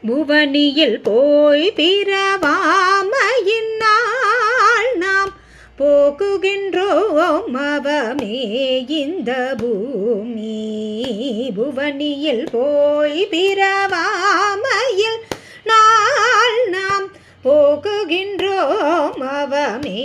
புவனியில் போய் பிறவாமையினால் நாம் போக்குகின்றோம் அவமே இந்த பூமி. புவனியில் போய் பிறவாமையில் நாம் போக்குகின்றோம் அவமே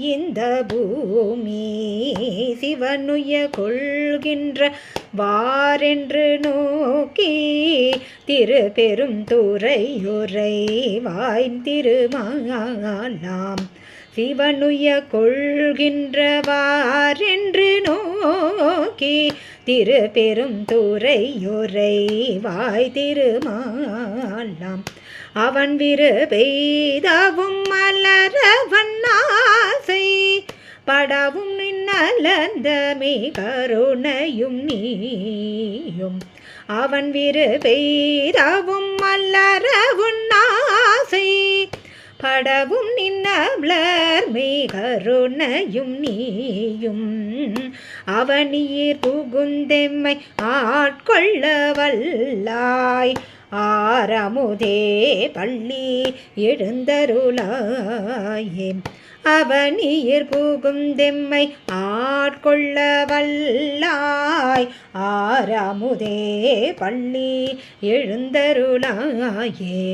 இந்த பூமி. சிவனுய கொள்கின்ற வாரென்று நோக்கி திருப்பெரும் துறையுரை வாய்ந் திருமாலாம். சிவனுய கொள்கின்றவாரென்று நோக்கி திருப்பெரும் துறையுரை வாய் திருமாலாம். அவன் விரு பெய்தவும் மலரவன் ஆசை படவும் நின்னலந்தமே கருணையும் நீயும். அவன் விரு பெய்தவும் மலரவுன் ஆசை படவும் நின்னலர் மே கருணையும் நீயும். அவனீர் புகுந்தெம்மை ஆட்கொள்ள வல்லாய் ஆரமுதே பள்ளி எழுந்தருளாயே. அவனீர் புகுந்தெம்மை ஆட்கொள்ள வல்லாய் ஆரமுதே பள்ளி எழுந்தருளாயே.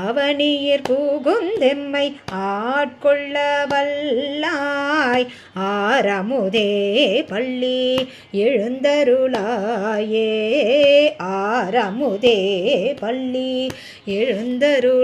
அவனீர் புகுந்தெம்மை ஆட்கொள்ள வல்லாய் ஆரமுதே பள்ளி எழுந்தருளாயே. ஆரமுதே பள்ளி எழுந்தருளாயே.